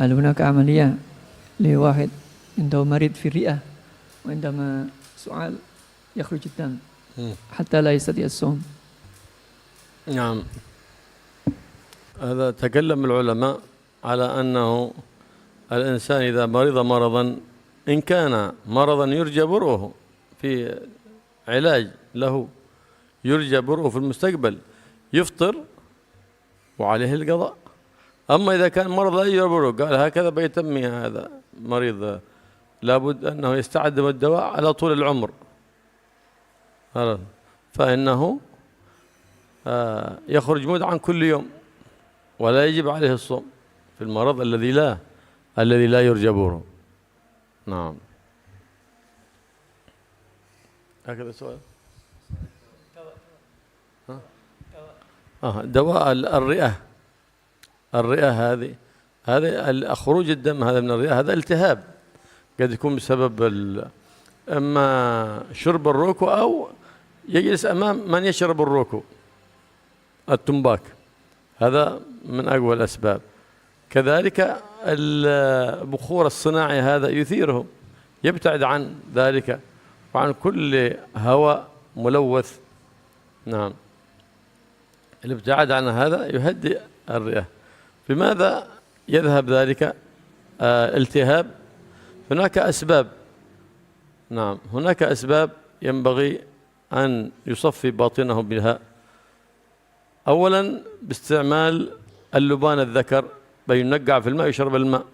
هل هناك عملية لواحد عنده مريض في الرئة وعندما سؤال يخرج الدم حتى لا يستطيع الصوم؟ نعم، هذا تكلم العلماء على أنه الإنسان إذا مرض مرضا، إن كان مرضا يرجى برؤه في علاج له، يرجى برؤه في المستقبل، يفطر وعليه القضاء. أما إذا كان مرض لا يرجى برؤه، قال هكذا بيتمي هذا مريض لابد أنه يستعد بالدواء على طول العمر، فإنه يخرج مدعا كل يوم ولا يجب عليه الصوم في المرض الذي لا يرجى بره. نعم، هكذا سؤال. دواء الرئة هذه خروج الدم هذا من الرئة، هذا التهاب قد يكون بسبب إما شرب الروكو أو يجلس أمام من يشرب الروكو، التمباك، هذا من أقوى الأسباب. كذلك البخور الصناعي هذا يثيره، يبتعد عن ذلك وعن كل هواء ملوث. نعم، الابتعاد عن هذا يهدئ الرئة. بماذا يذهب ذلك؟ التهاب. هناك أسباب. نعم، هناك أسباب ينبغي أن يصفي باطنه بها. أولا باستعمال اللبان الذكر، بينقع في الماء يشرب الماء،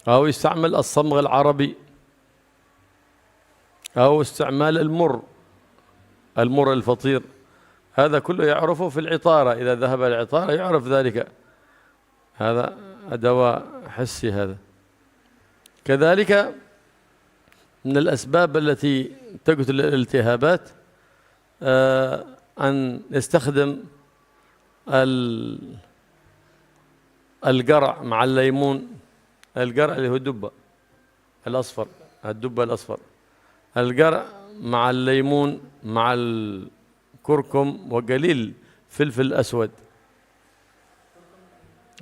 أو يستعمل الصمغ العربي، أو استعمال المر الفطير، هذا كله يعرفه في العطارة، إذا ذهب العطارة يعرف ذلك، هذا دواء حسي هذا. كذلك من الأسباب التي تقتل الالتهابات أن يستخدم القرع مع الليمون. القرع اللي هو الدب الأصفر، القرع مع الليمون مع الكركم وقليل فلفل أسود.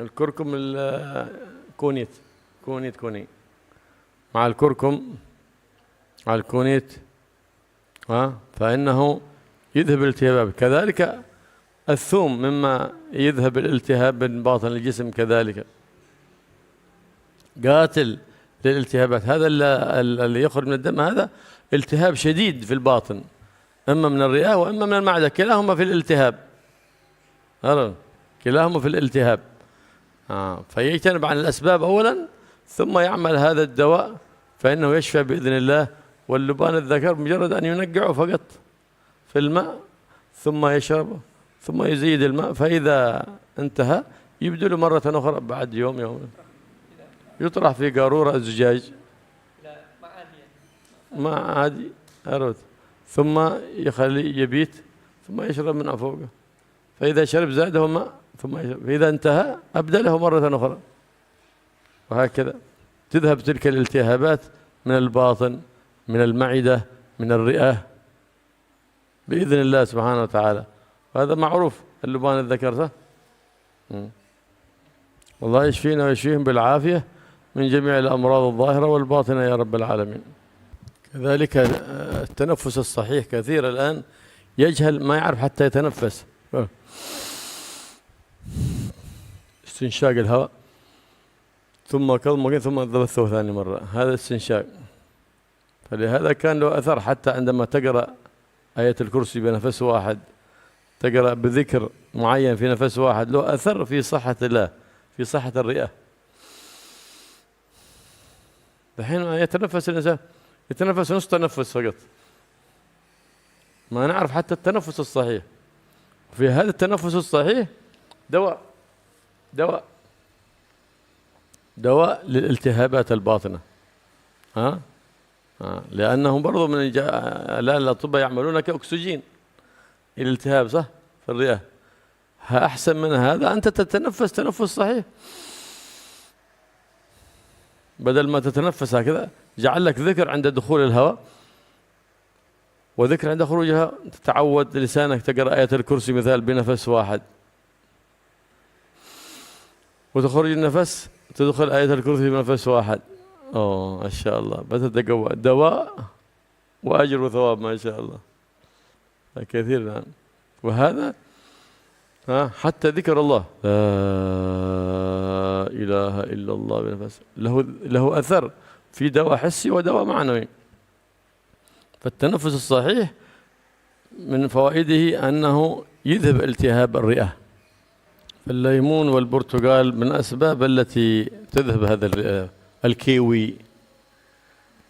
الكركم الكونيت، كوني مع الكركم مع الكونيت، فإنه يذهب الالتهاب. كذلك الثوم مما يذهب الالتهاب من باطن الجسم، كذلك قاتل للالتهابات. هذا اللي يخرج من الدم هذا التهاب شديد في الباطن، إما من الرئة وإما من المعدة، كلاهما في الالتهاب، كلاهما في الالتهاب. فيجتنب عن الأسباب أولا، ثم يعمل هذا الدواء فإنه يشفى بإذن الله. واللبان الذكر مجرد أن ينقعه فقط في الماء ثم يشربه ثم يزيد الماء، فإذا انتهى يبدل مرة أخرى بعد يوم يطرح في قارورة الزجاج ما عادي أرد، ثم يخلي يبيت ثم يشرب من فوقه، فإذا شرب زاده ماء ثم يشرب، فإذا انتهى أبدله مرة أخرى، وهكذا تذهب تلك الالتهابات من الباطن، من المعدة، من الرئة بإذن الله سبحانه وتعالى. وهذا معروف اللبان الذكر صح؟ والله يشفينا ويشفيهم بالعافية من جميع الأمراض الظاهرة والباطنة يا رب العالمين. كذلك التنفس الصحيح، كثير الآن يجهل، ما يعرف حتى يتنفس، استنشاق الهواء ثم كظمه ثم ذبثه ثاني مرة، هذا استنشاق. فلهذا كان له أثر، حتى عندما تقرأ آية الكرسي بنفس واحد، تقرأ بذكر معين في نفس واحد، له أثر في صحة الله، في صحة الرئة. الحين يتنفس الإنسان يتنفس نص تنفس فقط، ما نعرف حتى التنفس الصحيح. في هذا التنفس الصحيح دواء للالتهابات الباطنة، لأنهم برضو من الآن الأطباء يعملون كأكسجين الالتهاب صح في الرئة. أحسن من هذا أنت تتنفس تنفس صحيح، بدل ما تتنفس هكذا جعل لك ذكر عند دخول الهواء وذكر عند خروجها. تتعود لسانك تقرأ آية الكرسي مثال بنفس واحد، وتخرج النفس تدخل آية الكرسي بنفس واحد. ما شاء الله، بتتقوى دواء وأجر وثواب ما شاء الله كثير. نعم. وهذا حتى ذكر الله لا إله إلا الله بنفس له أثر في دواء حسي ودواء معنوي. فالتنفس الصحيح من فوائده أنه يذهب التهاب الرئة. فالليمون والبرتقال من الأسباب التي تذهب هذا الكيوي.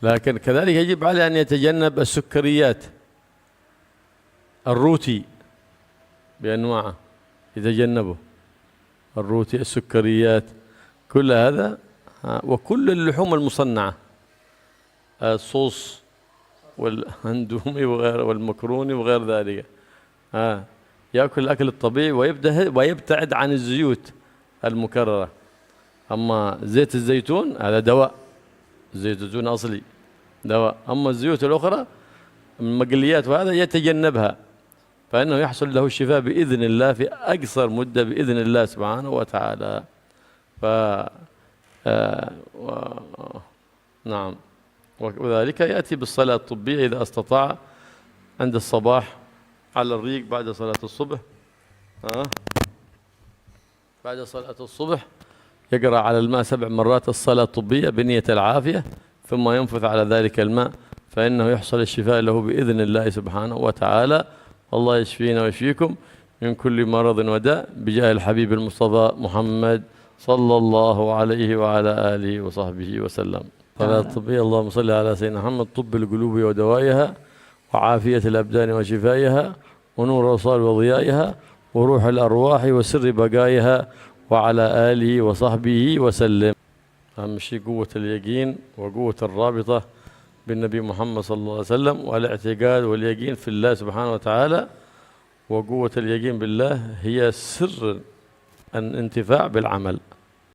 لكن كذلك يجب عليه أن يتجنب السكريات، الروتي بأنواعه يتجنبه، الروتي، السكريات، كل هذا. وكل اللحوم المصنعة، الصوص والهندومي والمكروني وغير ذلك، يأكل الأكل الطبيعي ويبتعد عن الزيوت المكررة. أما زيت الزيتون هذا دواء، زيت الزيتون أصلي دواء. أما الزيوت الأخرى المقليات وهذا يتجنبها، فإنه يحصل له الشفاء بإذن الله في أقصر مدة بإذن الله سبحانه وتعالى. نعم. وذلك يأتي بالصلاة الطبية إذا استطاع عند الصباح على الريق بعد صلاة الصبح. بعد صلاة الصبح يقرأ على الماء 7 مرات الصلاة الطبية بنية العافية، ثم ينفث على ذلك الماء، فإنه يحصل الشفاء له بإذن الله سبحانه وتعالى. الله يشفينا ويشفيكم من كل مرض وداء بجاه الحبيب المصطفى محمد صلى الله عليه وعلى آله وصحبه وسلم. صلاة طبية. اللهم صل على سيدنا محمد، طب القلوب ودوائها، وعافية الأبدان وشفائها، ونور الأبصار وضيائها، وروح الأرواح وسر بقائها، وعلى آله وصحبه وسلم. أهم شيء قوة اليقين وقوة الرابطة بالنبي محمد صلى الله عليه وسلم، والاعتقاد واليقين في الله سبحانه وتعالى. وقوة اليقين بالله هي سر الانتفاع بالعمل.